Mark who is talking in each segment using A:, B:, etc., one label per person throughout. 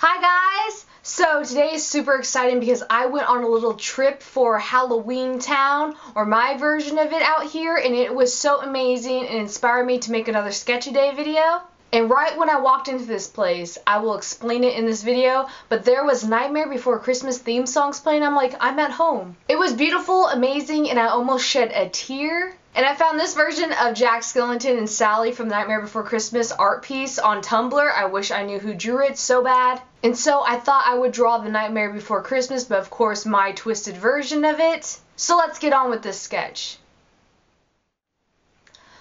A: Hi guys! So today is super exciting because I went on a little trip for Halloween Town, or my version of it out here, and it was so amazing and inspired me to make another sketch a day video. And right when I walked into this place, I will explain it in this video, but there was Nightmare Before Christmas theme songs playing. I'm like, I'm at home. It was beautiful, amazing, and I almost shed a tear. And I found this version of Jack Skellington and Sally from Nightmare Before Christmas art piece on Tumblr. I wish I knew who drew it so bad. And so I thought I would draw the Nightmare Before Christmas, but of course my twisted version of it. So let's get on with this sketch.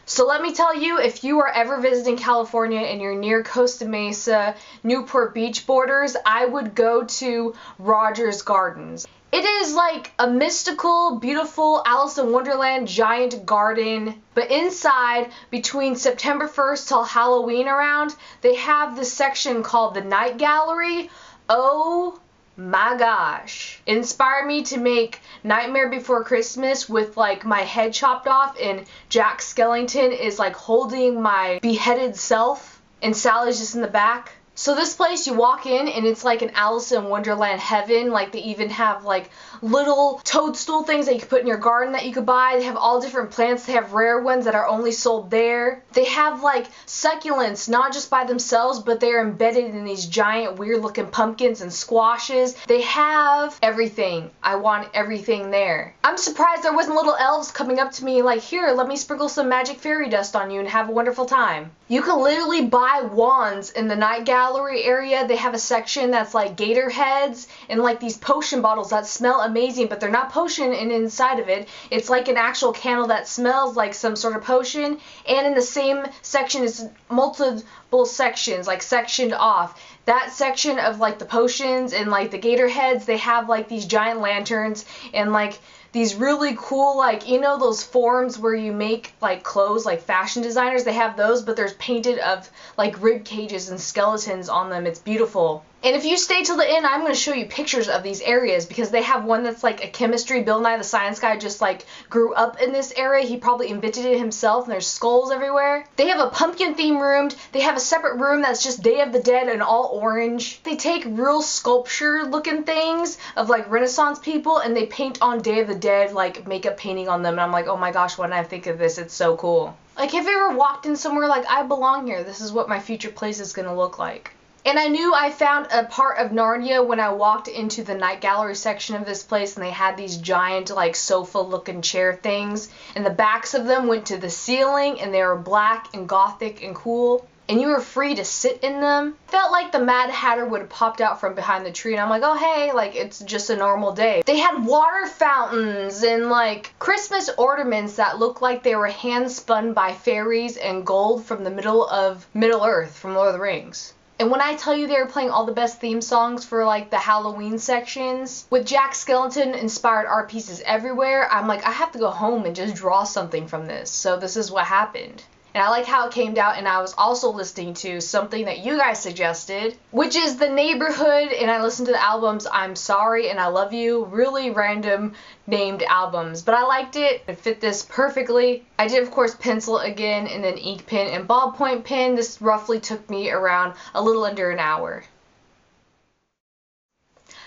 A: So let me tell you, if you are ever visiting California and you're near Costa Mesa, Newport Beach borders, I would go to Rogers Gardens. It is like a mystical, beautiful Alice in Wonderland giant garden, but inside, between September 1st till Halloween around, they have this section called the Night Gallery. Oh my gosh. It inspired me to make Nightmare Before Christmas with like my head chopped off and Jack Skellington is like holding my beheaded self and Sally's just in the back. So this place, you walk in and it's like an Alice in Wonderland heaven. Like they even have like little toadstool things that you could put in your garden that you could buy. They have all different plants. They have rare ones that are only sold there. They have like succulents, not just by themselves, but they're embedded in these giant weird looking pumpkins and squashes. They have everything. I want everything there. I'm surprised there wasn't little elves coming up to me like, here, let me sprinkle some magic fairy dust on you and have a wonderful time. You can literally buy wands in the Night Gallery area. They have a section that's like gator heads and like these potion bottles that smell amazing, but they're not potion, and inside of it, it's like an actual candle that smells like some sort of potion. And in the same section is multiple sections, like sectioned off. That section of like the potions and like the gator heads, they have like these giant lanterns and like these really cool, like, you know those forms where you make like clothes, like fashion designers, they have those, but there's painted of like rib cages and skeletons on them. It's beautiful. And if you stay till the end, I'm going to show you pictures of these areas because they have one that's like a chemistry. Bill Nye the Science Guy just like grew up in this area. He probably invented it himself, and there's skulls everywhere. They have a pumpkin theme room. They have a separate room that's just Day of the Dead and all orange. They take real sculpture looking things of like Renaissance people and they paint on Day of the Dead, like makeup painting on them. And I'm like, oh my gosh, when I think of this, it's so cool. Like, have you ever walked in somewhere like, I belong here, this is what my future place is going to look like? And I knew I found a part of Narnia when I walked into the Night Gallery section of this place, and they had these giant like sofa looking chair things, and the backs of them went to the ceiling and they were black and gothic and cool, and you were free to sit in them. Felt like the Mad Hatter would have popped out from behind the tree, and I'm like, oh hey, like it's just a normal day. They had water fountains and like Christmas ornaments that looked like they were hand spun by fairies and gold from the middle of Middle Earth from Lord of the Rings. And when I tell you they were playing all the best theme songs for like the Halloween sections, with Jack Skellington inspired art pieces everywhere, I'm like, I have to go home and just draw something from this. So this is what happened. And I like how it came out, and I was also listening to something that you guys suggested, which is The Neighborhood, and I listened to the albums I'm Sorry and I Love You, really random named albums, but I liked it. It fit this perfectly. I did, of course, pencil again, and then ink pen and ballpoint pen. This roughly took me around a little under an hour.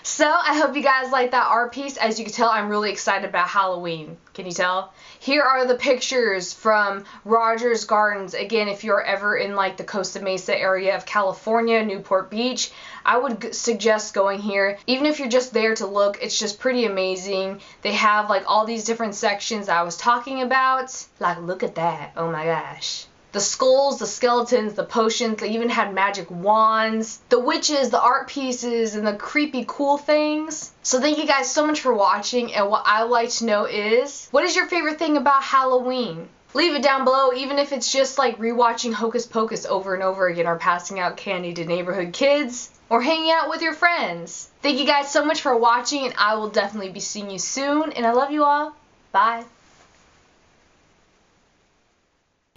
A: So, I hope you guys like that art piece. As you can tell, I'm really excited about Halloween. Can you tell? Here are the pictures from Rogers Gardens. Again, if you're ever in like the Costa Mesa area of California, Newport Beach, I would suggest going here. Even if you're just there to look, it's just pretty amazing. They have like all these different sections I was talking about. Like, look at that. Oh my gosh. The skulls, the skeletons, the potions, they even had magic wands, the witches, the art pieces, and the creepy cool things. So thank you guys so much for watching, and what I would like to know is, what is your favorite thing about Halloween? Leave it down below, even if it's just like rewatching Hocus Pocus over and over again, or passing out candy to neighborhood kids, or hanging out with your friends. Thank you guys so much for watching, and I will definitely be seeing you soon, and I love you all. Bye.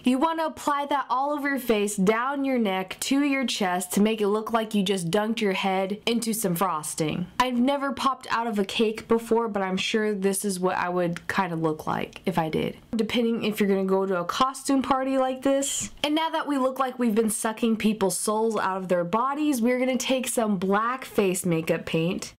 B: You want to apply that all over your face, down your neck, to your chest to make it look like you just dunked your head into some frosting. I've never popped out of a cake before, but I'm sure this is what I would kind of look like if I did. Depending if you're going to go to a costume party like this. And now that we look like we've been sucking people's souls out of their bodies, we're going to take some black face makeup paint